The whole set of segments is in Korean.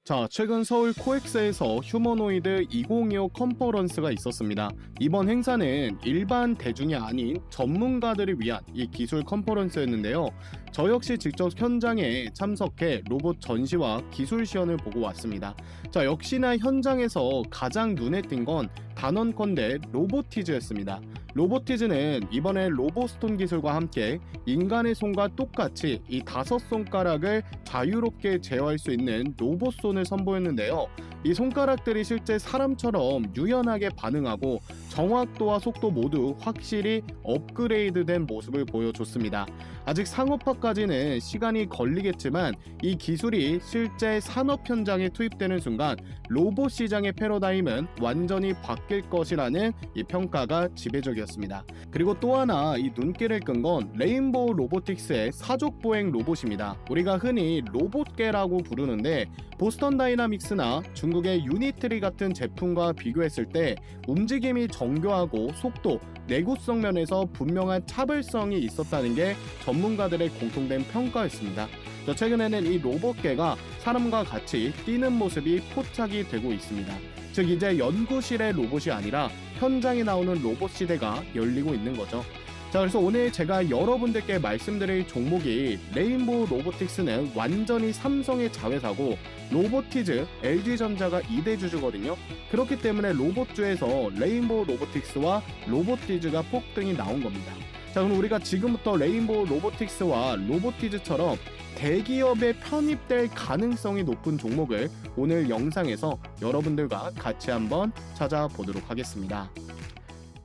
자, 최근 서울 코엑스에서 휴머노이드 2025 컨퍼런스가 있었습니다. 이번 행사는 일반 대중이 아닌 전문가들을 위한 이 기술 컨퍼런스였는데요. 저 역시 직접 현장에 참석해 로봇 전시와 기술 시연을 보고 왔습니다. 자, 역시나 현장에서 가장 눈에 띈 건 단언컨대 로보티즈였습니다. 로보티즈는 이번에 로보스톤 기술과 함께 인간의 손과 똑같이 이 5손가락을 자유롭게 제어할 수 있는 로봇손을 선보였는데요. 이 손가락들이 실제 사람처럼 유연하게 반응하고 정확도와 속도 모두 확실히 업그레이드된 모습을 보여줬습니다. 아직 상업화까지는 시간이 걸리겠지만 이 기술이 실제 산업 현장에 투입되는 순간 로봇 시장의 패러다임은 완전히 바뀔 것이라는 이 평가가 지배적이었습니다. 그리고 또 하나 이 눈길을 끈 건 레인보우 로보틱스의 사족보행 로봇입니다. 우리가 흔히 로봇계라고 부르는데 보스턴 다이나믹스나 중국의 유니트리 같은 제품과 비교했을 때 움직임이 정교하고 속도, 내구성 면에서 분명한 차별성이 있었다는 게 전문가들의 공통된 평가였습니다. 최근에는 이 로봇계가 사람과 같이 뛰는 모습이 포착이 되고 있습니다. 즉 이제 연구실의 로봇이 아니라 현장에 나오는 로봇 시대가 열리고 있는 거죠. 자, 그래서 오늘 제가 여러분들께 말씀드릴 종목이 레인보우 로보틱스는 완전히 삼성의 자회사고 로보티즈, LG전자가 2대 주주거든요. 그렇기 때문에 로봇주에서 레인보우 로보틱스와 로보티즈가 폭등이 나온 겁니다. 자, 그럼 우리가 지금부터 레인보우 로보틱스와 로보티즈처럼 대기업에 편입될 가능성이 높은 종목을 오늘 영상에서 여러분들과 같이 한번 찾아보도록 하겠습니다.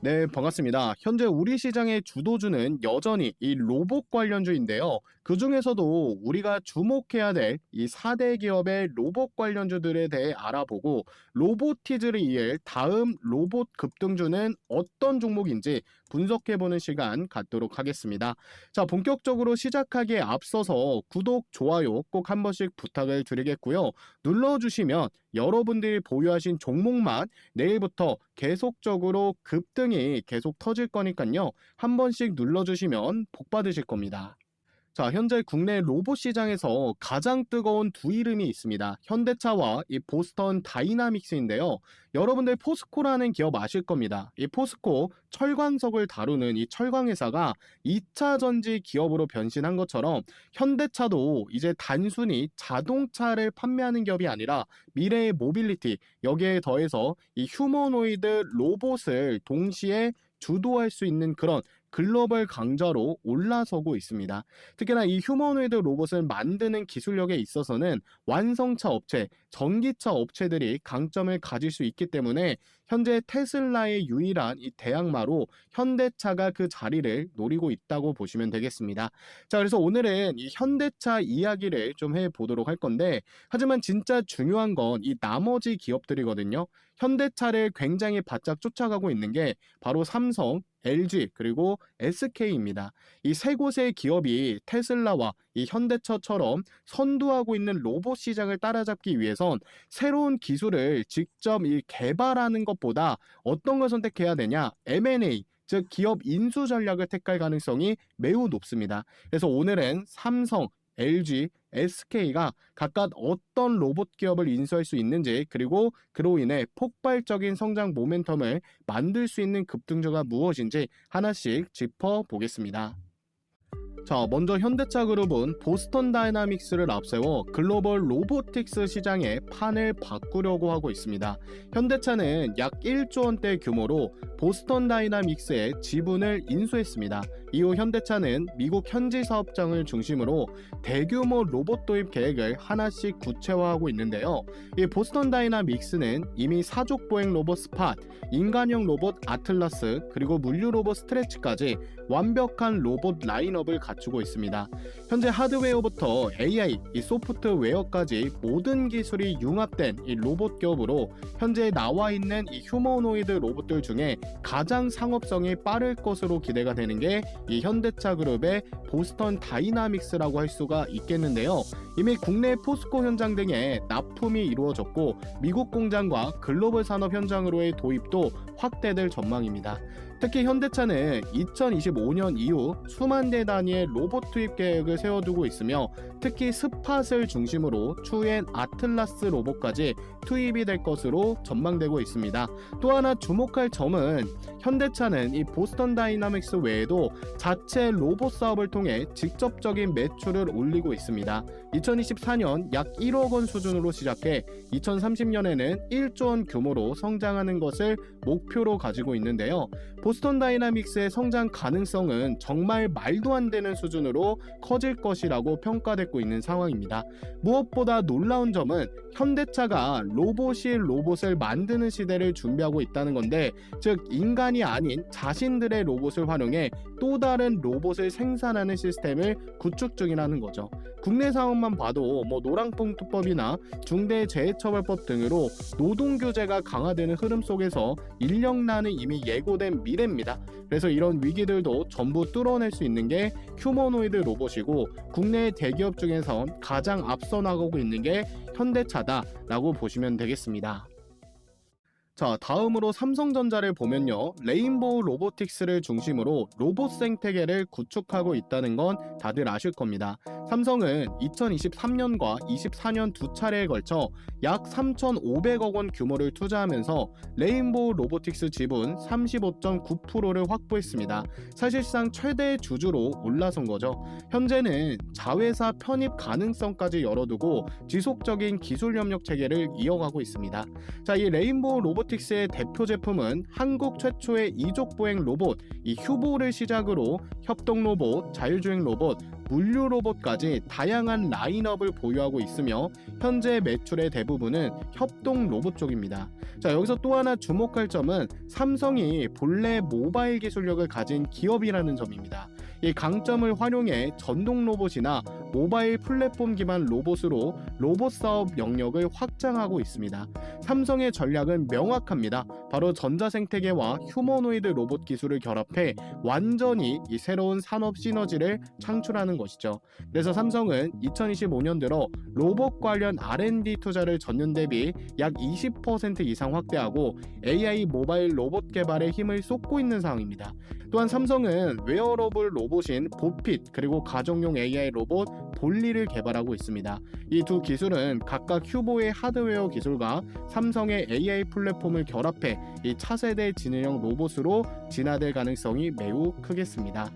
네, 반갑습니다. 현재 우리 시장의 주도주는 여전히 이 로봇 관련주인데요. 그 중에서도 우리가 주목해야 될 이 4대 기업의 로봇 관련주들에 대해 알아보고 로보티즈를 이을 다음 로봇 급등주는 어떤 종목인지 분석해보는 시간 갖도록 하겠습니다. 자, 본격적으로 시작하기에 앞서서 구독, 좋아요 꼭 한 번씩 부탁을 드리겠고요. 눌러주시면 여러분들이 보유하신 종목만 내일부터 계속적으로 급등이 계속 터질 거니까요. 한 번씩 눌러주시면 복 받으실 겁니다. 자, 현재 국내 로봇 시장에서 가장 뜨거운 두 이름이 있습니다. 현대차와 이 보스턴 다이나믹스인데요. 여러분들 포스코라는 기업 아실 겁니다. 이 포스코 철광석을 다루는 이 철광회사가 2차 전지 기업으로 변신한 것처럼 현대차도 이제 단순히 자동차를 판매하는 기업이 아니라 미래의 모빌리티, 여기에 더해서 이 휴머노이드 로봇을 동시에 주도할 수 있는 그런 글로벌 강자로 올라서고 있습니다. 특히나 이 휴머노이드 로봇을 만드는 기술력에 있어서는 완성차 업체, 전기차 업체들이 강점을 가질 수 있기 때문에 현재 테슬라의 유일한 이 대항마로 현대차가 그 자리를 노리고 있다고 보시면 되겠습니다. 자, 그래서 오늘은 이 현대차 이야기를 좀 해보도록 할 건데, 하지만 진짜 중요한 건 이 나머지 기업들이거든요. 현대차를 굉장히 바짝 쫓아가고 있는 게 바로 삼성, LG 그리고 SK입니다. 이 세 곳의 기업이 테슬라와 이 현대차처럼 선두하고 있는 로봇 시장을 따라잡기 위해선 새로운 기술을 직접 개발하는 것보다 어떤 걸 선택해야 되냐? M&A, 즉 기업 인수 전략을 택할 가능성이 매우 높습니다. 그래서 오늘은 삼성, LG, SK가 각각 어떤 로봇 기업을 인수할 수 있는지, 그리고 그로 인해 폭발적인 성장 모멘텀을 만들 수 있는 급등주가 무엇인지 하나씩 짚어보겠습니다. 자, 먼저 현대차 그룹은 보스턴 다이나믹스를 앞세워 글로벌 로보틱스 시장의 판을 바꾸려고 하고 있습니다. 현대차는 약 1조 원대 규모로 보스턴 다이나믹스의 지분을 인수했습니다. 이후 현대차는 미국 현지 사업장을 중심으로 대규모 로봇 도입 계획을 하나씩 구체화하고 있는데요. 이 보스턴 다이나믹스는 이미 사족보행 로봇 스팟, 인간형 로봇 아틀라스, 그리고 물류 로봇 스트레치까지 완벽한 로봇 라인업을 갖추고 있습니다. 현재 하드웨어부터 AI, 이 소프트웨어까지 모든 기술이 융합된 이 로봇 기업으로 현재 나와 있는 이 휴머노이드 로봇들 중에 가장 상업성이 빠를 것으로 기대가 되는 게 이 현대차 그룹의 보스턴 다이나믹스라고 할 수가 있겠는데요. 이미 국내 포스코 현장 등에 납품이 이루어졌고 미국 공장과 글로벌 산업 현장으로의 도입도 확대될 전망입니다. 특히 현대차는 2025년 이후 수만 대 단위의 로봇 투입 계획을 세워두고 있으며 특히 스팟을 중심으로 추후엔 아틀라스 로봇까지 투입이 될 것으로 전망되고 있습니다. 또 하나 주목할 점은 현대차는 이 보스턴 다이나믹스 외에도 자체 로봇 사업을 통해 직접적인 매출을 올리고 있습니다. 2024년 약 1억 원 수준으로 시작해 2030년에는 1조 원 규모로 성장하는 것을 목표로 가지고 있는데요. 보스턴 다이나믹스의 성장 가능성은 정말 말도 안 되는 수준으로 커질 것이라고 평가되고 있는 상황입니다. 무엇보다 놀라운 점은 현대차가 로봇이 로봇을 만드는 시대를 준비하고 있다는 건데, 즉 인간이 아닌 자신들의 로봇을 활용해 또 다른 로봇을 생산하는 시스템을 구축 중이라는 거죠. 국내 상황만 봐도 노랑봉투법이나 중대재해처벌법 등으로 노동규제가 강화되는 흐름 속에서 인력난은 이미 예고된 미래입니다. 그래서 이런 위기들도 전부 뚫어낼 수 있는 게 휴머노이드 로봇이고 국내 대기업 중에선 가장 앞서 나가고 있는 게 현대차다라고 보시면 되겠습니다. 자, 다음으로 삼성전자를 보면요, 레인보우 로보틱스를 중심으로 로봇 생태계를 구축하고 있다는 건 다들 아실 겁니다. 삼성은 2023년과 24년 두 차례에 걸쳐 약 3,500억 원 규모를 투자하면서 레인보우 로보틱스 지분 35.9%를 확보했습니다. 사실상 최대 주주로 올라선 거죠. 현재는 자회사 편입 가능성까지 열어두고 지속적인 기술 협력 체계를 이어가고 있습니다. 자, 이 레인보우 로보틱스의 대표 제품은 한국 최초의 이족 보행 로봇 이 휴보를 시작으로 협동 로봇, 자율주행 로봇, 물류 로봇까지 다양한 라인업을 보유하고 있으며 현재 매출의 대부분은 협동 로봇 쪽입니다. 자, 여기서 또 하나 주목할 점은 삼성이 본래 모바일 기술력을 가진 기업이라는 점입니다. 이 강점을 활용해 전동 로봇이나 모바일 플랫폼 기반 로봇으로 로봇 사업 영역을 확장하고 있습니다. 삼성의 전략은 명확합니다. 바로 전자생태계와 휴머노이드 로봇 기술을 결합해 완전히 이 새로운 산업 시너지를 창출하는 것이죠. 그래서 삼성은 2025년 들어 로봇 관련 R&D 투자를 전년 대비 약 20% 이상 확대하고 AI 모바일 로봇 개발에 힘을 쏟고 있는 상황입니다. 또한 삼성은 웨어러블 로봇인 보핏 그리고 가정용 AI 로봇 볼리를 개발하고 있습니다. 이 두 기술은 각각 휴보의 하드웨어 기술과 삼성의 AI 플랫폼을 결합해 이 차세대 지능형 로봇으로 진화될 가능성이 매우 크겠습니다.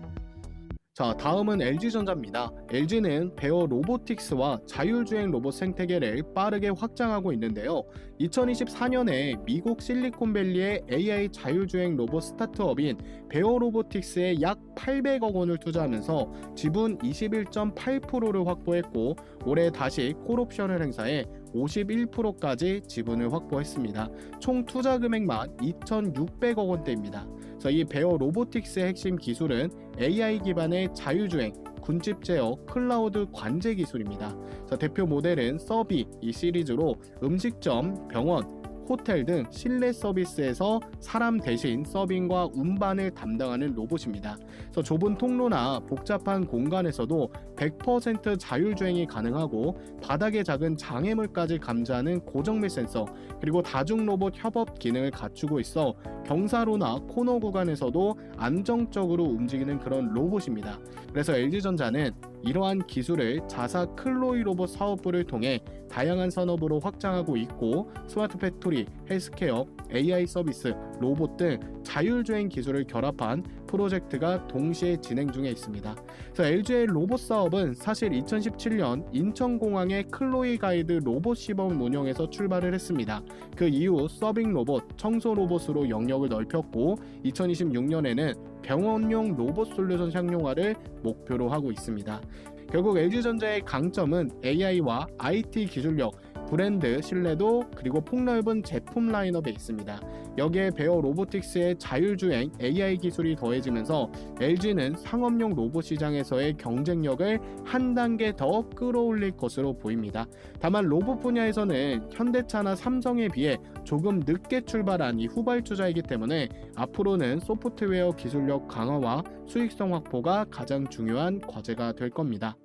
자, 다음은 LG전자입니다. LG는 베어 로보틱스와 자율주행 로봇 생태계를 빠르게 확장하고 있는데요. 2024년에 미국 실리콘밸리의 AI 자율주행 로봇 스타트업인 베어 로보틱스에 약 800억 원을 투자하면서 지분 21.8%를 확보했고 올해 다시 콜옵션을 행사해 51%까지 지분을 확보했습니다. 총 투자 금액만 2,600억 원대입니다. 이 베어 로보틱스의 핵심 기술은 AI 기반의 자율주행, 군집 제어, 클라우드 관제 기술입니다. 대표 모델은 서비 이 시리즈로 음식점, 병원, 호텔 등 실내 서비스에서 사람 대신 서빙과 운반을 담당하는 로봇입니다. 좁은 통로나 복잡한 공간에서도 100% 자율주행이 가능하고 바닥에 작은 장애물까지 감지하는 고정밀 센서 그리고 다중 로봇 협업 기능을 갖추고 있어 경사로나 코너 구간에서도 안정적으로 움직이는 그런 로봇입니다. 그래서 LG전자는 이러한 기술을 자사 클로이 로봇 사업부를 통해 다양한 산업으로 확장하고 있고 스마트 팩토리, 헬스케어, AI 서비스, 로봇 등 자율주행 기술을 결합한 프로젝트가 동시에 진행 중에 있습니다. LG의 로봇 사업은 사실 2017년 인천공항의 클로이 가이드 로봇 시범 운영에서 출발을 했습니다. 그 이후 서빙 로봇, 청소 로봇으로 영역을 넓혔고 2026년에는 병원용 로봇 솔루션 상용화를 목표로 하고 있습니다. 결국 LG전자의 강점은 AI와 IT 기술력 브랜드 신뢰도 그리고 폭넓은 제품 라인업에 있습니다. 여기에 베어 로보틱스의 자율주행 AI 기술이 더해지면서 LG는 상업용 로봇 시장에서의 경쟁력을 한 단계 더 끌어올릴 것으로 보입니다. 다만 로봇 분야에서는 현대차나 삼성에 비해 조금 늦게 출발한 이 후발주자이기 때문에 앞으로는 소프트웨어 기술력 강화와 수익성 확보가 가장 중요한 과제가 될 겁니다.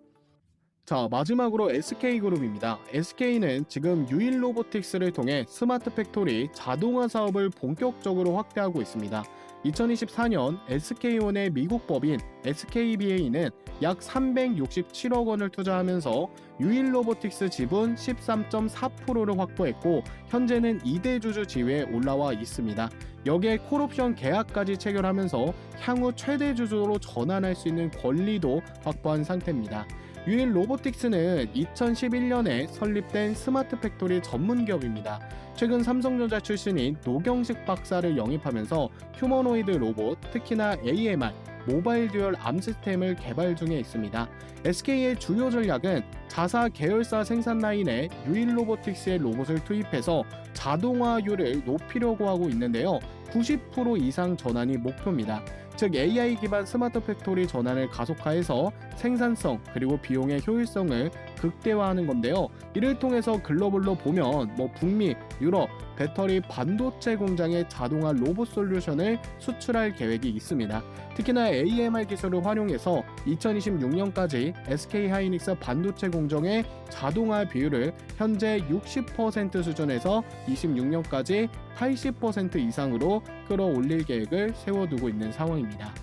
자, 마지막으로 SK그룹입니다. SK는 지금 유일 로보틱스를 통해 스마트 팩토리 자동화 사업을 본격적으로 확대하고 있습니다. 2024년 SK온의 미국 법인 SKBA는 약 367억 원을 투자하면서 유일 로보틱스 지분 13.4%를 확보했고 현재는 2대 주주 지위에 올라와 있습니다. 여기에 콜옵션 계약까지 체결하면서 향후 최대 주주로 전환할 수 있는 권리도 확보한 상태입니다. 유일 로보틱스는 2011년에 설립된 스마트 팩토리 전문 기업입니다. 최근 삼성전자 출신인 노경식 박사를 영입하면서 휴머노이드 로봇, 특히나 AMR, 모바일 듀얼 암 시스템을 개발 중에 있습니다. SK의 주요 전략은 자사 계열사 생산 라인에 유일 로보틱스의 로봇을 투입해서 자동화율을 높이려고 하고 있는데요. 90% 이상 전환이 목표입니다. 즉 AI 기반 스마트 팩토리 전환을 가속화해서 생산성 그리고 비용의 효율성을 극대화하는 건데요. 이를 통해서 글로벌로 보면 북미, 유럽, 배터리 반도체 공장의 자동화 로봇 솔루션을 수출할 계획이 있습니다. 특히나 AMR 기술을 활용해서 2026년까지 SK하이닉스 반도체 공정의 자동화 비율을 현재 60% 수준에서 26년까지 80% 이상으로 끌어올릴 계획을 세워두고 있는 상황입니다.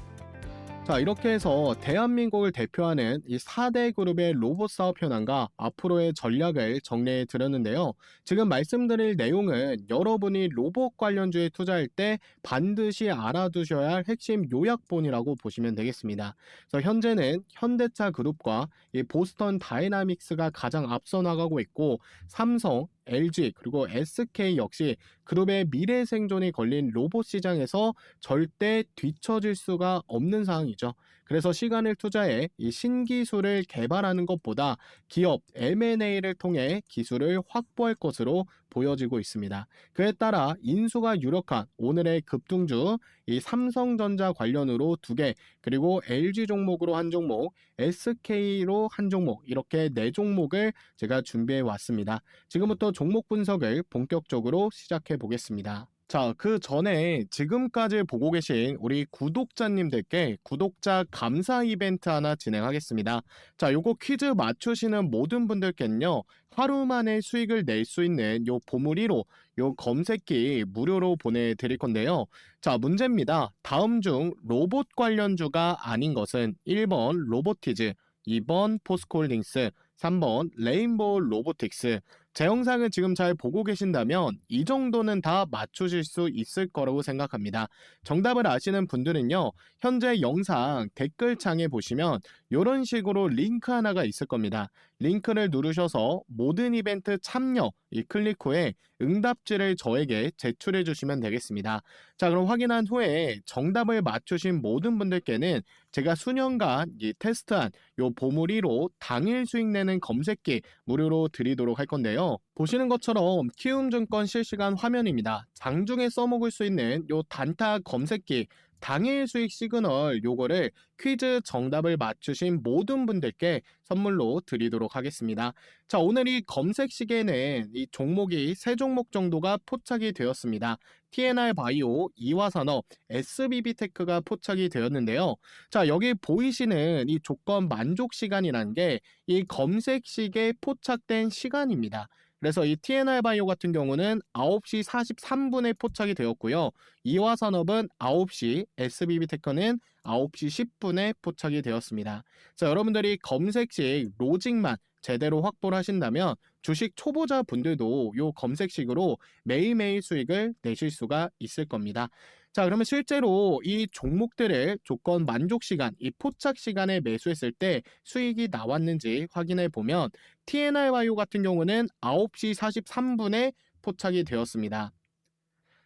자, 이렇게 해서 대한민국을 대표하는 이 4대 그룹의 로봇 사업 현황과 앞으로의 전략을 정리해 드렸는데요. 지금 말씀드릴 내용은 여러분이 로봇 관련주에 투자할 때 반드시 알아두셔야 할 핵심 요약본이라고 보시면 되겠습니다. 그래서 현재는 현대차 그룹과 이 보스턴 다이나믹스가 가장 앞서 나가고 있고 삼성, LG 그리고 SK 역시 그룹의 미래 생존이 걸린 로봇 시장에서 절대 뒤처질 수가 없는 상황이죠. 그래서 시간을 투자해 이 신기술을 개발하는 것보다 기업 M&A를 통해 기술을 확보할 것으로 보여지고 있습니다. 그에 따라 인수가 유력한 오늘의 급등주 이 삼성전자 관련으로 2개 그리고 LG 종목으로 한 종목, SK로 한 종목 이렇게 4종목을 제가 준비해 왔습니다. 지금부터 종목 분석을 본격적으로 시작해 보겠습니다. 자, 그 전에 지금까지 보고 계신 우리 구독자님들께 구독자 감사 이벤트 하나 진행하겠습니다. 자, 요거 퀴즈 맞추시는 모든 분들께는요, 하루 만에 수익을 낼 수 있는 요 보물 1호, 요 검색기 무료로 보내드릴 건데요. 자, 문제입니다. 다음 중 로봇 관련주가 아닌 것은 1번 로보티즈, 2번 포스코홀딩스, 3번 레인보우 로보틱스. 제 영상을 지금 잘 보고 계신다면 이 정도는 다 맞추실 수 있을 거라고 생각합니다. 정답을 아시는 분들은요, 현재 영상 댓글창에 보시면 이런 식으로 링크 하나가 있을 겁니다. 링크를 누르셔서 모든 이벤트 참여 이 클릭 후에 응답지를 저에게 제출해 주시면 되겠습니다. 자, 그럼 확인한 후에 정답을 맞추신 모든 분들께는 제가 수년간 이 테스트한 요 보물 1호 당일 수익 내는 검색기 무료로 드리도록 할 건데요. 보시는 것처럼 키움증권 실시간 화면입니다. 장중에 써먹을 수 있는 요 단타 검색기 당일 수익 시그널 요거를 퀴즈 정답을 맞추신 모든 분들께 선물로 드리도록 하겠습니다. 자, 오늘 이 검색 시계는 이 종목이 3종목 정도가 포착이 되었습니다. TNR 바이오, 이화산업, SBB테크가 포착이 되었는데요. 자, 여기 보이시는 이 조건 만족 시간이라는 게 이 검색 시계에 포착된 시간입니다. 그래서 이 TNR 바이오 같은 경우는 9시 43분에 포착이 되었고요. 이화산업은 9시, SBB테크는 9시 10분에 포착이 되었습니다. 자, 여러분들이 검색 시 로직만 제대로 확보를 하신다면 주식 초보자 분들도 이 검색식으로 매일매일 수익을 내실 수가 있을 겁니다. 자, 그러면 실제로 이 종목들을 조건 만족 시간, 이 포착 시간에 매수했을 때 수익이 나왔는지 확인해 보면 TNR 바이오 같은 경우는 9시 43분에 포착이 되었습니다.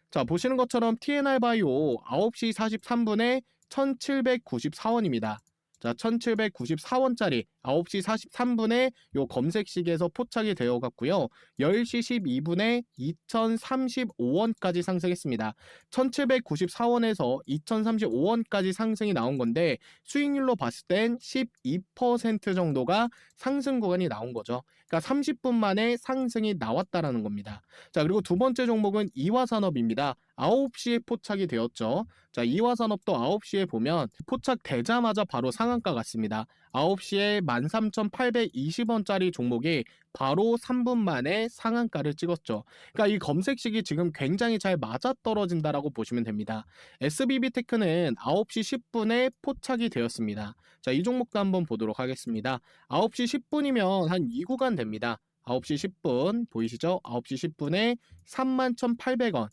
자, 보시는 것처럼 TNR 바이오 9시 43분에 1794원입니다. 자, 1794원짜리 9시 43분에 요 검색식에서 포착이 되어 갔고요. 10시 12분에 2035원까지 상승했습니다. 1794원에서 2035원까지 상승이 나온 건데 수익률로 봤을 땐 12% 정도가 상승 구간이 나온 거죠. 그러니까 30분 만에 상승이 나왔다라는 겁니다. 자, 그리고 두 번째 종목은 이화산업입니다. 9시에 포착이 되었죠. 자, 이화산업도 9시에 보면 포착되자마자 바로 상한가 같습니다. 9시에 13,820원짜리 종목이 바로 3분 만에 상한가를 찍었죠. 그러니까 이 검색식이 지금 굉장히 잘 맞아떨어진다라고 보시면 됩니다. SBB테크는 9시 10분에 포착이 되었습니다. 자, 이 종목도 한번 보도록 하겠습니다. 9시 10분이면 한 2구간 됩니다. 9시 10분 보이시죠? 9시 10분에 31,800원,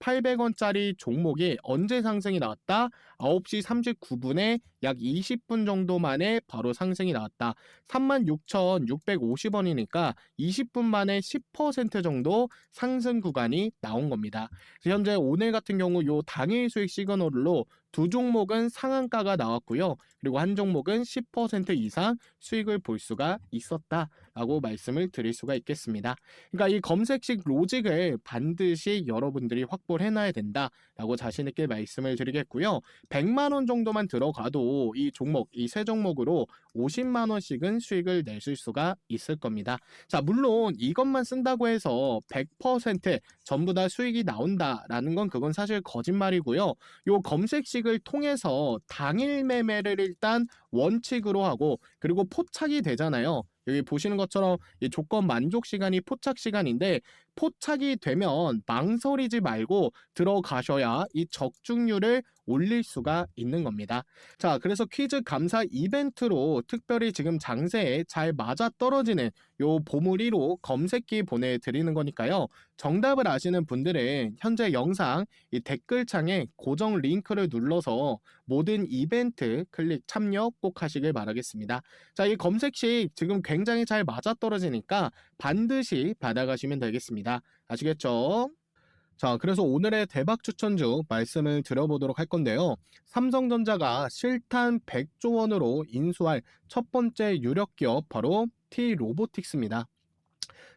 31,800원짜리 종목이 언제 상승이 나왔다? 9시 39분에 약 20분 정도 만에 바로 상승이 나왔다. 36,650원이니까 20분 만에 10% 정도 상승 구간이 나온 겁니다. 현재 오늘 같은 경우 요 당일 수익 시그널로 두 종목은 상한가가 나왔고요. 그리고 한 종목은 10% 이상 수익을 볼 수가 있었다라고 말씀을 드릴 수가 있겠습니다. 그러니까 이 검색식 로직을 반드시 여러분들이 확보를 해놔야 된다라고 자신 있게 말씀을 드리겠고요. 100만 원 정도만 들어가도 이 종목, 이 세 종목으로 50만 원씩은 수익을 내실 수가 있을 겁니다. 자, 물론 이것만 쓴다고 해서 100% 전부 다 수익이 나온다라는 건 그건 사실 거짓말이고요. 요 검색식을 통해서 당일 매매를 일단 원칙으로 하고 그리고 포착이 되잖아요. 여기 보시는 것처럼 이 조건 만족 시간이 포착 시간인데 포착이 되면 망설이지 말고 들어가셔야 이 적중률을 올릴 수가 있는 겁니다. 자, 그래서 퀴즈 감사 이벤트로 특별히 지금 장세에 잘 맞아떨어지는 요 보물 1호 검색기 보내드리는 거니까요. 정답을 아시는 분들은 현재 영상 이 댓글창에 고정 링크를 눌러서 모든 이벤트 클릭 참여 꼭 하시길 바라겠습니다. 자, 이 검색식 지금 굉장히 잘 맞아떨어지니까 반드시 받아가시면 되겠습니다. 아시겠죠? 자, 그래서 오늘의 대박 추천주 말씀을 드려보도록 할 건데요. 삼성전자가 실탄 100조 원으로 인수할 첫 번째 유력 기업 바로 T-로보틱스입니다.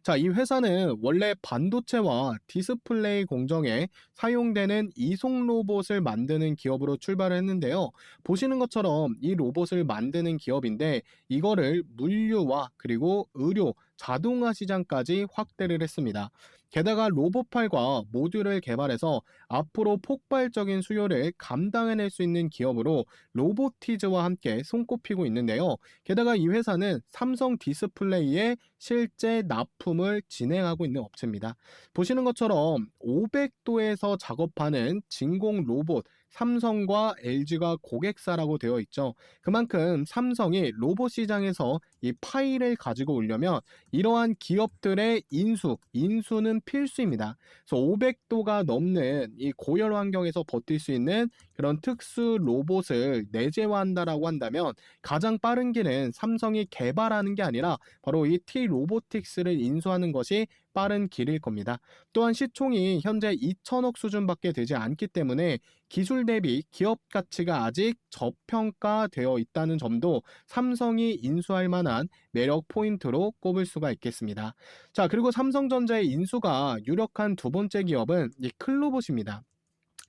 자, 이 회사는 원래 반도체와 디스플레이 공정에 사용되는 이송 로봇을 만드는 기업으로 출발을 했는데요. 보시는 것처럼 이 로봇을 만드는 기업인데 이거를 물류와 그리고 의료, 자동화 시장까지 확대를 했습니다. 게다가 로봇팔과 모듈을 개발해서 앞으로 폭발적인 수요를 감당해낼 수 있는 기업으로 로보티즈와 함께 손꼽히고 있는데요. 게다가 이 회사는 삼성 디스플레이에 실제 납품을 진행하고 있는 업체입니다. 보시는 것처럼 500도에서 작업하는 진공 로봇, 삼성과 LG가 고객사라고 되어 있죠. 그만큼 삼성이 로봇 시장에서 이 파이를 가지고 오려면 이러한 기업들의 인수는 필수입니다. 그래서 500도가 넘는 이 고열 환경에서 버틸 수 있는 그런 특수 로봇을 내재화한다라고 한다면 가장 빠른 길은 삼성이 개발하는 게 아니라 바로 이 T-로보틱스를 인수하는 것이 빠른 길일 겁니다. 또한 시총이 현재 2천억 수준밖에 되지 않기 때문에 기술 대비 기업 가치가 아직 저평가되어 있다는 점도 삼성이 인수할 만한 매력 포인트로 꼽을 수가 있겠습니다. 자, 그리고 삼성전자의 인수가 유력한 두 번째 기업은 이 클로봇입니다.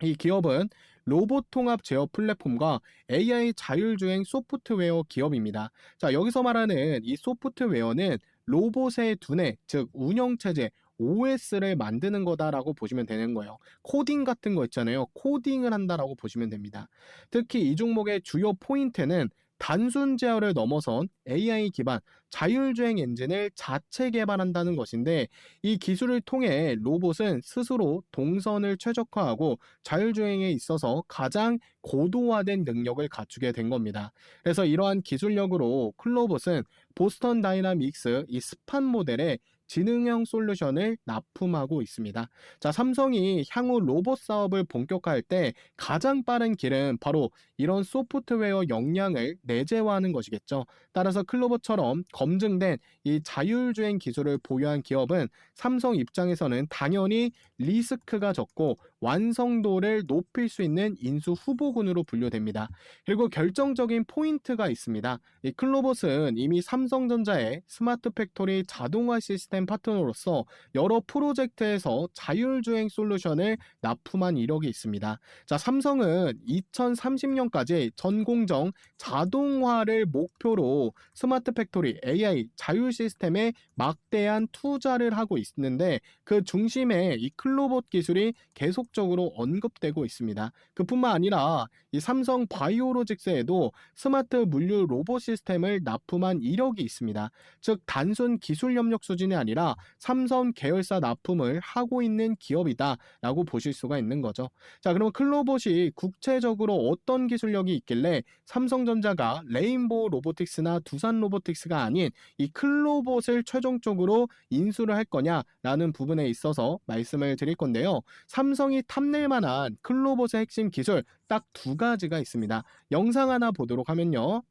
이 기업은 로봇 통합 제어 플랫폼과 AI 자율주행 소프트웨어 기업입니다. 자, 여기서 말하는 이 소프트웨어는 로봇의 두뇌, 즉 운영체제, OS를 만드는 거다라고 보시면 되는 거예요. 코딩 같은 거 있잖아요. 코딩을 한다라고 보시면 됩니다. 특히 이 종목의 주요 포인트는 단순 제어를 넘어선 AI 기반 자율주행 엔진을 자체 개발한다는 것인데 이 기술을 통해 로봇은 스스로 동선을 최적화하고 자율주행에 있어서 가장 고도화된 능력을 갖추게 된 겁니다. 그래서 이러한 기술력으로 클로봇은 보스턴 다이나믹스 이 스판 모델의 지능형 솔루션을 납품하고 있습니다. 자, 삼성이 향후 로봇 사업을 본격화할 때 가장 빠른 길은 바로 이런 소프트웨어 역량을 내재화하는 것이겠죠. 따라서 클로버처럼 검증된 이 자율주행 기술을 보유한 기업은 삼성 입장에서는 당연히 리스크가 적고 완성도를 높일 수 있는 인수 후보군으로 분류됩니다. 그리고 결정적인 포인트가 있습니다. 이 클로봇은 이미 삼성전자의 스마트 팩토리 자동화 시스템 파트너로서 여러 프로젝트에서 자율주행 솔루션을 납품한 이력이 있습니다. 자, 삼성은 2030년까지 전 공정 자동화를 목표로 스마트 팩토리 AI 자율 시스템에 막대한 투자를 하고 있는데 그 중심에 이 클로봇 기술이 계속적으로 언급되고 있습니다. 그뿐만 아니라 이 삼성 바이오로직스에도 스마트 물류 로봇 시스템을 납품한 이력이 있습니다. 즉 단순 기술 협력 수준이 아니라 삼성 계열사 납품을 하고 있는 기업이다라고 보실 수가 있는 거죠. 자, 그럼 클로봇이 구체적으로 어떤 기술력이 있길래 삼성전자가 레인보우 로보틱스나 두산 로보틱스가 아닌 이 클로봇을 최종적으로 인수를 할 거냐라는 부분에 있어서 말씀을 드릴 건데요. 삼성이 탐낼 만한 클로봇의 핵심 기술 딱 두 가지가 있습니다. 영상 하나 보도록 하면요.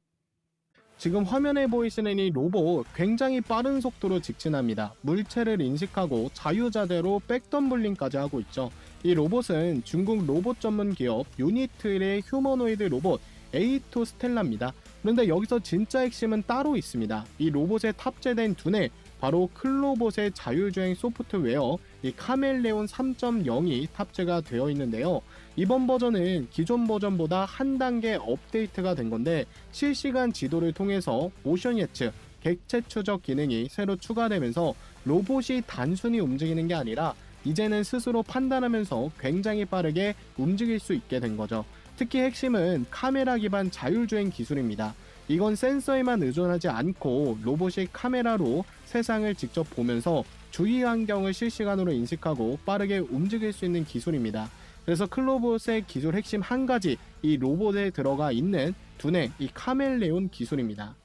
지금 화면에 보이시는 이 로봇 굉장히 빠른 속도로 직진합니다. 물체를 인식하고 자유자재로 백덤블링까지 하고 있죠. 이 로봇은 중국 로봇 전문 기업 유니트의 휴머노이드 로봇 A2 스텔라입니다. 그런데 여기서 진짜 핵심은 따로 있습니다. 이 로봇에 탑재된 두뇌, 바로 클로봇의 자율주행 소프트웨어 이 카멜레온 3.0이 탑재가 되어 있는데요. 이번 버전은 기존 버전보다 한 단계 업데이트가 된 건데 실시간 지도를 통해서 모션 예측, 객체 추적 기능이 새로 추가되면서 로봇이 단순히 움직이는 게 아니라 이제는 스스로 판단하면서 굉장히 빠르게 움직일 수 있게 된 거죠. 특히 핵심은 카메라 기반 자율주행 기술입니다. 이건 센서에만 의존하지 않고 로봇이 카메라로 세상을 직접 보면서 주위 환경을 실시간으로 인식하고 빠르게 움직일 수 있는 기술입니다. 그래서 클로봇의 기술 핵심 한 가지, 이 로봇에 들어가 있는 두뇌, 이 카멜레온 기술입니다.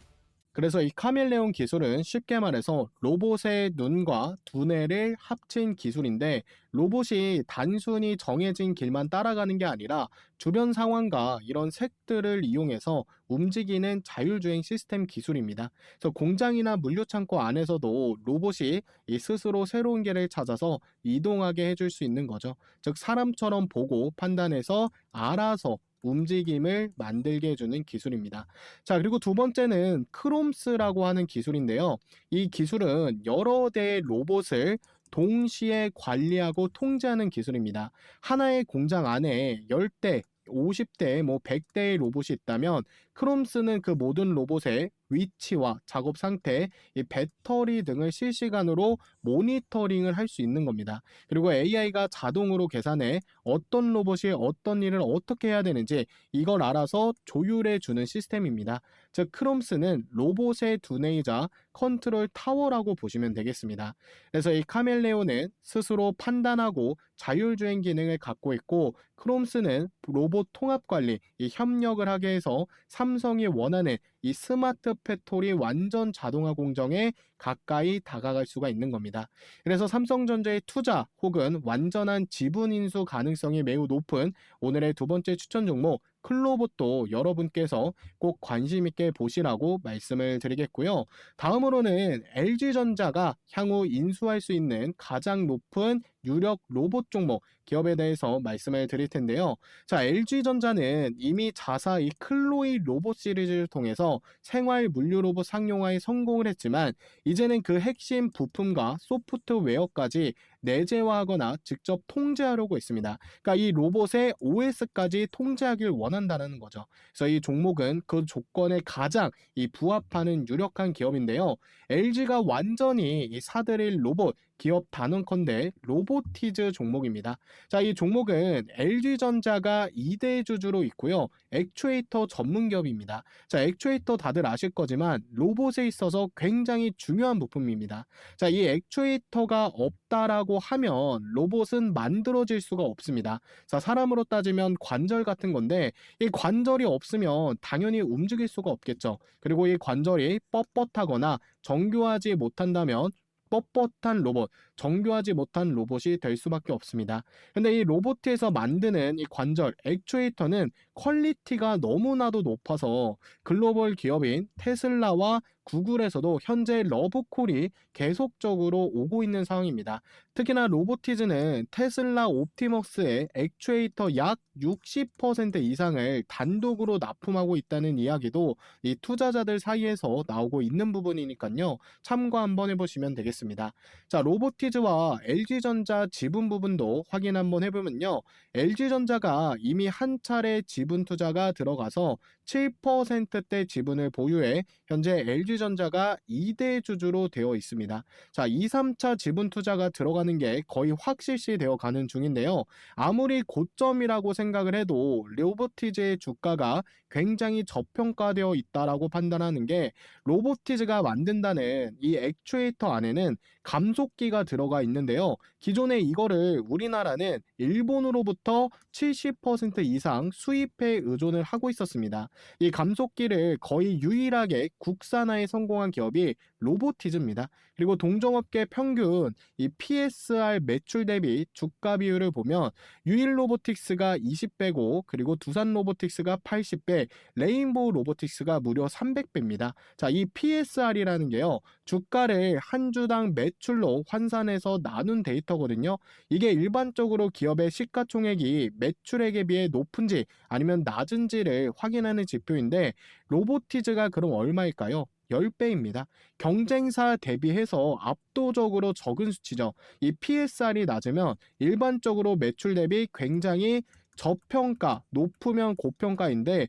그래서 이 카멜레온 기술은 쉽게 말해서 로봇의 눈과 두뇌를 합친 기술인데 로봇이 단순히 정해진 길만 따라가는 게 아니라 주변 상황과 이런 색들을 이용해서 움직이는 자율주행 시스템 기술입니다. 그래서 공장이나 물류창고 안에서도 로봇이 이 스스로 새로운 길을 찾아서 이동하게 해줄 수 있는 거죠. 즉 사람처럼 보고 판단해서 알아서 움직임을 만들게 해주는 기술입니다. 자, 그리고 두 번째는 크롬스라고 하는 기술인데요. 이 기술은 여러 대의 로봇을 동시에 관리하고 통제하는 기술입니다. 하나의 공장 안에 10대, 50대, 100대의 로봇이 있다면 크롬스는 그 모든 로봇의 위치와 작업 상태, 이 배터리 등을 실시간으로 모니터링을 할 수 있는 겁니다. 그리고 AI가 자동으로 계산해 어떤 로봇이 어떤 일을 어떻게 해야 되는지 이걸 알아서 조율해 주는 시스템입니다. 즉 크롬스는 로봇의 두뇌이자 컨트롤 타워라고 보시면 되겠습니다. 그래서 이 카멜레온은 스스로 판단하고 자율주행 기능을 갖고 있고 크롬스는 로봇 통합 관리, 이 협력을 하게 해서 삼성이 원하는 이 스마트 팩토리 완전 자동화 공정에 가까이 다가갈 수가 있는 겁니다. 그래서 삼성전자의 투자 혹은 완전한 지분 인수 가능성이 매우 높은 오늘의 두 번째 추천 종목 클로봇도 여러분께서 꼭 관심 있게 보시라고 말씀을 드리겠고요. 다음으로는 LG전자가 향후 인수할 수 있는 가장 높은 유력 로봇 종목 기업에 대해서 말씀을 드릴 텐데요. 자, LG전자는 이미 자사 이 클로이 로봇 시리즈를 통해서 생활 물류 로봇 상용화에 성공을 했지만 이제는 그 핵심 부품과 소프트웨어까지 내재화하거나 직접 통제하려고 했습니다. 그러니까 이 로봇의 OS까지 통제하길 원한다는 거죠. 그래서 이 종목은 그 조건에 가장 이 부합하는 유력한 기업인데요. LG가 완전히 이 사들일 로봇 기업 단언컨대 로보티즈 종목입니다. 자, 이 종목은 LG전자가 2대 주주로 있고요. 액추에이터 전문 기업입니다. 자, 액추에이터 다들 아실 거지만 로봇에 있어서 굉장히 중요한 부품입니다. 자, 이 액추에이터가 없다라고 하면 로봇은 만들어질 수가 없습니다. 자, 사람으로 따지면 관절 같은 건데 이 관절이 없으면 당연히 움직일 수가 없겠죠. 그리고 이 관절이 뻣뻣하거나 정교하지 못한다면 뻣뻣한 로봇, 정교하지 못한 로봇이 될 수밖에 없습니다. 근데 이 로보트에서 만드는 이 관절, 액추에이터는 퀄리티가 너무나도 높아서 글로벌 기업인 테슬라와 구글에서도 현재 러브콜이 계속적으로 오고 있는 상황입니다. 특히나 로보티즈는 테슬라 옵티머스의 액추에이터 약 60% 이상을 단독으로 납품하고 있다는 이야기도 이 투자자들 사이에서 나오고 있는 부분이니까요. 참고 한번 해보시면 되겠습니다. 자, 로보티즈와 LG전자 지분 부분도 확인 한번 해보면요. LG전자가 이미 한 차례 지분 투자가 들어가서 7%대 지분을 보유해 현재 LG전자가 2대 주주로 되어 있습니다. 자, 2, 3차 지분 투자가 들어가는 게 거의 확실시 되어 가는 중인데요. 아무리 고점이라고 생각을 해도 로보티즈의 주가가 굉장히 저평가되어 있다라고 판단하는 게 로보티즈가 만든다는 이 액추에이터 안에는 감속기가 들어가 있는데요. 기존에 이거를 우리나라는 일본으로부터 70% 이상 수입에 의존을 하고 있었습니다. 이 감속기를 거의 유일하게 국산화에 성공한 기업이 로보티즈입니다. 그리고 동종업계 평균 이 PSR 매출 대비 주가 비율을 보면 유일 로보틱스가 20배고 그리고 두산 로보틱스가 80배, 레인보우 로보틱스가 무려 300배입니다. 자, 이 PSR이라는 게요. 주가를 한 주당 매출로 환산해서 나눈 데이터거든요. 이게 일반적으로 기업의 시가총액이 매출액에 비해 높은지 아니면 낮은지를 확인하는 지표인데 로보티즈가 그럼 얼마일까요? 10배입니다. 경쟁사 대비해서 압도적으로 적은 수치죠. 이 PSR이 낮으면 일반적으로 매출 대비 굉장히 저평가, 높으면 고평가인데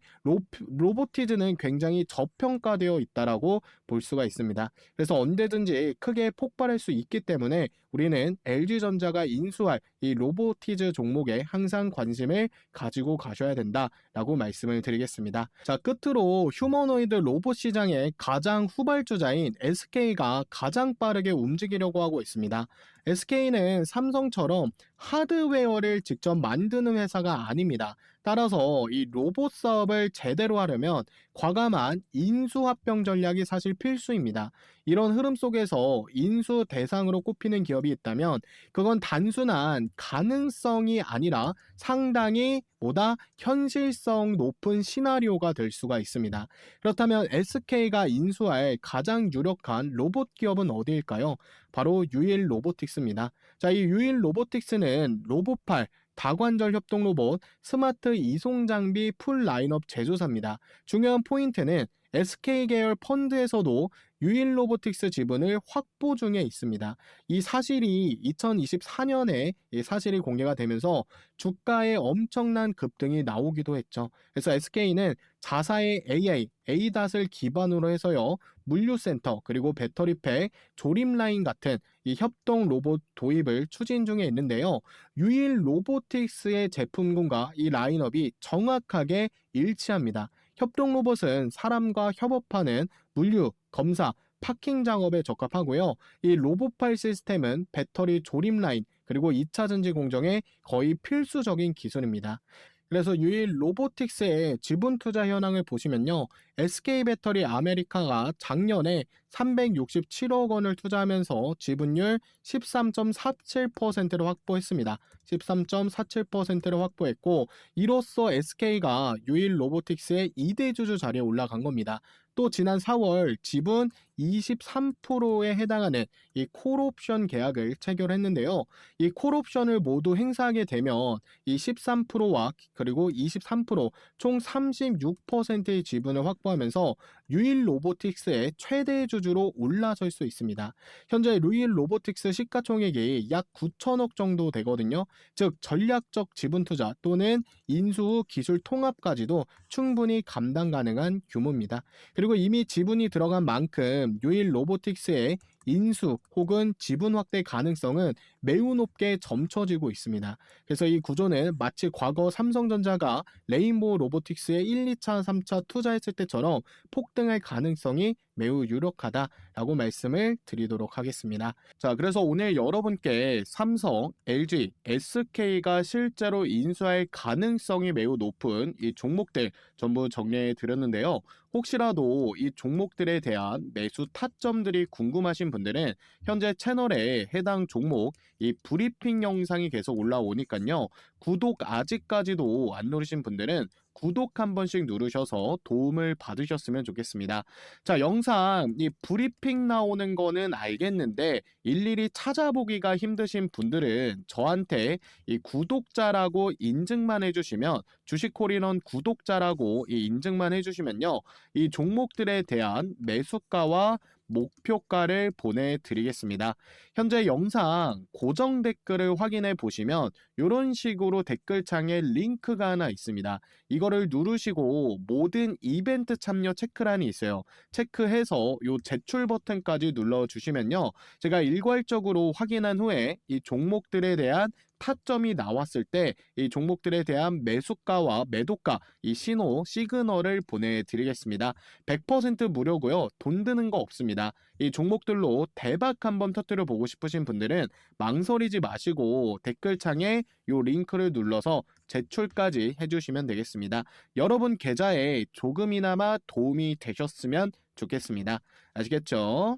로보티즈는 굉장히 저평가되어 있다라고 볼 수가 있습니다. 그래서 언제든지 크게 폭발할 수 있기 때문에 우리는 LG전자가 인수할 이 로보티즈 종목에 항상 관심을 가지고 가셔야 된다라고 말씀을 드리겠습니다. 자, 끝으로 휴머노이드 로봇 시장의 가장 후발주자인 SK가 가장 빠르게 움직이려고 하고 있습니다. SK는 삼성처럼 하드웨어를 직접 만드는 회사가 아닙니다. 따라서 이 로봇 사업을 제대로 하려면 과감한 인수합병 전략이 사실 필수입니다. 이런 흐름 속에서 인수 대상으로 꼽히는 기업이 있다면 그건 단순한 가능성이 아니라 상당히 보다 현실성 높은 시나리오가 될 수가 있습니다. 그렇다면 SK가 인수할 가장 유력한 로봇 기업은 어디일까요? 바로 유일 로보틱스입니다. 자, 이 유일 로보틱스는 로봇팔, 다관절 협동 로봇, 스마트 이송 장비 풀 라인업 제조사입니다. 중요한 포인트는 SK 계열 펀드에서도 유일 로보틱스 지분을 확보 중에 있습니다. 이 사실이 2024년에 이 사실이 공개가 되면서 주가에 엄청난 급등이 나오기도 했죠. 그래서 SK는 자사의 AI, ADAS을 기반으로 해서요. 물류센터 그리고 배터리팩, 조립 라인 같은 이 협동 로봇 도입을 추진 중에 있는데요. 유일 로보틱스의 제품군과 이 라인업이 정확하게 일치합니다. 협동 로봇은 사람과 협업하는 물류, 검사, 파킹 작업에 적합하고요. 이 로봇팔 시스템은 배터리 조립 라인 그리고 2차 전지 공정에 거의 필수적인 기술입니다. 그래서 유일 로보틱스의 지분 투자 현황을 보시면요. SK배터리 아메리카가 작년에 367억 원을 투자하면서 지분율 13.47%를 확보했습니다. 13.47%를 확보했고 이로써 SK가 유일 로보틱스의 2대 주주 자리에 올라간 겁니다. 또 지난 4월 지분 23%에 해당하는 이 콜옵션 계약을 체결했는데요. 이 콜옵션을 모두 행사하게 되면 이 13%와 그리고 23%총 36%의 지분을 확보하면서 유일 로보틱스의 최대 주주로 올라설 수 있습니다. 현재 유일 로보틱스 시가총액이 약 9천억 정도 되거든요. 즉 전략적 지분 투자 또는 인수 후 기술 통합까지도 충분히 감당 가능한 규모입니다. 그리고 이미 지분이 들어간 만큼 유일 로보틱스의 인수 혹은 지분 확대 가능성은 매우 높게 점쳐지고 있습니다. 그래서 이 구조는 마치 과거 삼성전자가 레인보우 로보틱스에 1, 2차, 3차 투자했을 때처럼 폭등할 가능성이 매우 유력하다라고 말씀을 드리도록 하겠습니다. 자, 그래서 오늘 여러분께 삼성, LG, SK가 실제로 인수할 가능성이 매우 높은 이 종목들 전부 정리해 드렸는데요. 혹시라도 이 종목들에 대한 매수 타점들이 궁금하신 분들은 현재 채널에 해당 종목 이 브리핑 영상이 계속 올라오니까요. 구독 아직까지도 안 누르신 분들은 구독 한 번씩 누르셔서 도움을 받으셨으면 좋겠습니다. 자, 영상 이 브리핑 나오는 거는 알겠는데 일일이 찾아보기가 힘드신 분들은 저한테 이 구독자라고 인증만 해주시면 주식콜인원 구독자라고 이 인증만 해주시면요. 이 종목들에 대한 매수가와 목표가를 보내드리겠습니다. 현재 영상 고정 댓글을 확인해 보시면 이런 식으로 댓글창에 링크가 하나 있습니다. 이거를 누르시고 모든 이벤트 참여 체크란이 있어요. 체크해서 이 제출 버튼까지 눌러주시면요. 제가 일괄적으로 확인한 후에 이 종목들에 대한 타점이 나왔을 때 이 종목들에 대한 매수가와 매도가 이 신호 시그널을 보내드리겠습니다. 100% 무료고요. 돈 드는 거 없습니다. 이 종목들로 대박 한번 터뜨려 보고 싶으신 분들은 망설이지 마시고 댓글창에 이 링크를 눌러서 제출까지 해주시면 되겠습니다. 여러분 계좌에 조금이나마 도움이 되셨으면 좋겠습니다. 아시겠죠?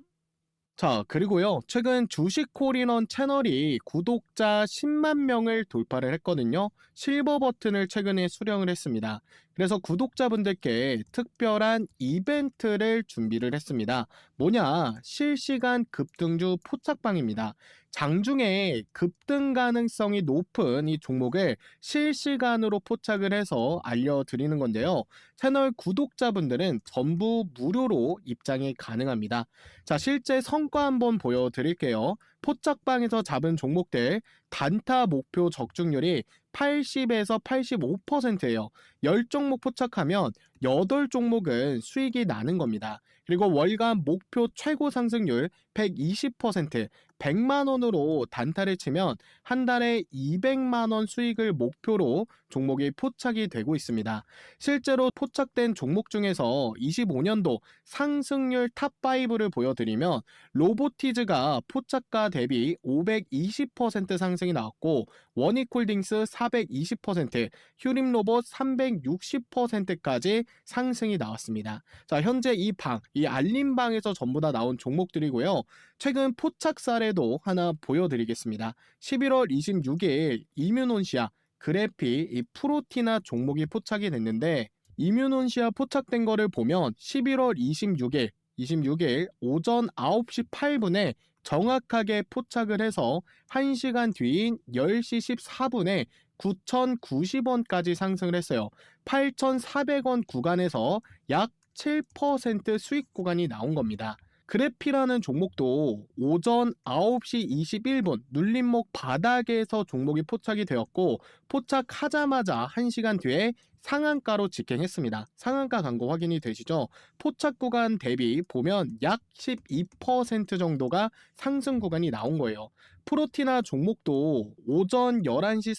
자, 그리고요. 최근 주식콜인원 채널이 구독자 10만 명을 돌파를 했거든요. 실버 버튼을 최근에 수령을 했습니다. 그래서 구독자분들께 특별한 이벤트를 준비를 했습니다. 뭐냐? 실시간 급등주 포착방입니다. 장중에 급등 가능성이 높은 이 종목을 실시간으로 포착을 해서 알려드리는 건데요. 채널 구독자분들은 전부 무료로 입장이 가능합니다. 자, 실제 성과 한번 보여드릴게요. 포착방에서 잡은 종목들 단타 목표 적중률이 80에서 85%예요. 10종목 포착하면 8종목은 수익이 나는 겁니다. 그리고 월간 목표 최고 상승률 120%, 100만 원으로 단타를 치면 한 달에 200만 원 수익을 목표로 종목이 포착이 되고 있습니다. 실제로 포착된 종목 중에서 25년도 상승률 탑5를 보여드리면 로보티즈가 포착가 대비 520% 상승이 나왔고 원익홀딩스 420%, 휴림로봇 360%까지 상승이 나왔습니다. 자, 현재 이 알림방에서 전부 다 나온 종목들이고요. 최근 포착 사례도 하나 보여드리겠습니다. 11월 26일 이뮤논시아 그래피 이 프로티나 종목이 포착이 됐는데 이뮤논시아 포착된 거를 보면 11월 26일 오전 9시 8분에 정확하게 포착을 해서 1시간 뒤인 10시 14분에 9,090원까지 상승을 했어요. 8,400원 구간에서 약 7% 수익 구간이 나온 겁니다. 그래피라는 종목도 오전 9시 21분 눌림목 바닥에서 종목이 포착이 되었고 포착하자마자 1시간 뒤에 상한가로 직행했습니다. 상한가 간 거 확인이 되시죠? 포착 구간 대비 보면 약 12% 정도가 상승 구간이 나온 거예요. 프로티나 종목도 오전 11시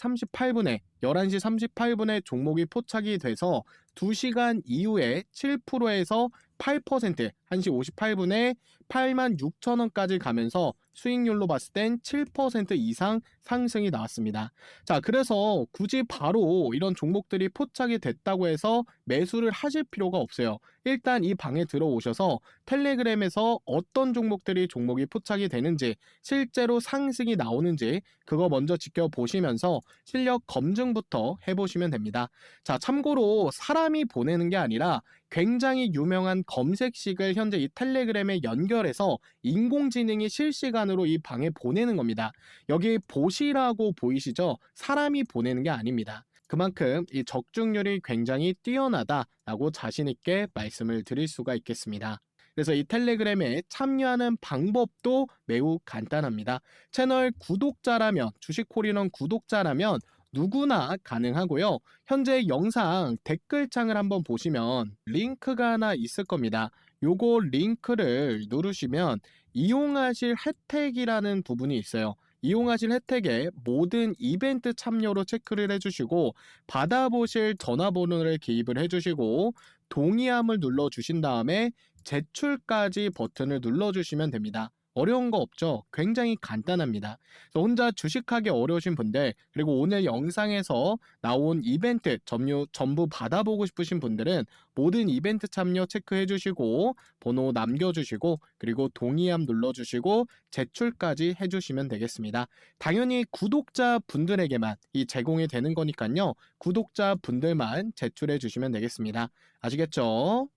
38분에 종목이 포착이 돼서 2시간 이후에 7%에서 8%, 1시 58분에 86,000원까지 가면서 수익률로 봤을 땐 7% 이상 상승이 나왔습니다. 자, 그래서 굳이 바로 이런 종목들이 포착이 됐다고 해서 매수를 하실 필요가 없어요. 일단 이 방에 들어오셔서 텔레그램에서 어떤 종목이 포착이 되는지, 실제로 상승이 나오는지 그거 먼저 지켜보시면서 실력 검증부터 해보시면 됩니다. 자, 참고로 사람이 보내는 게 아니라 굉장히 유명한 검색식을 현재 이 텔레그램에 연결해서 인공지능이 실시간으로 이 방에 보내는 겁니다. 여기 보시라고 보이시죠? 사람이 보내는 게 아닙니다. 그만큼 이 적중률이 굉장히 뛰어나다라고 자신있게 말씀을 드릴 수가 있겠습니다. 그래서 이 텔레그램에 참여하는 방법도 매우 간단합니다. 채널 구독자라면, 주식콜인원 구독자라면 누구나 가능하고요. 현재 영상 댓글창을 한번 보시면 링크가 하나 있을 겁니다. 요거 링크를 누르시면 이용하실 혜택이라는 부분이 있어요. 이용하실 혜택에 모든 이벤트 참여로 체크를 해주시고 받아보실 전화번호를 기입을 해주시고 동의함을 눌러주신 다음에 제출까지 버튼을 눌러주시면 됩니다. 어려운 거 없죠? 굉장히 간단합니다. 그래서 혼자 주식하기 어려우신 분들, 그리고 오늘 영상에서 나온 이벤트 전부 받아보고 싶으신 분들은 모든 이벤트 참여 체크해 주시고 번호 남겨주시고 그리고 동의함 눌러주시고 제출까지 해주시면 되겠습니다. 당연히 구독자 분들에게만 이 제공이 되는 거니까요. 구독자 분들만 제출해 주시면 되겠습니다. 아시겠죠?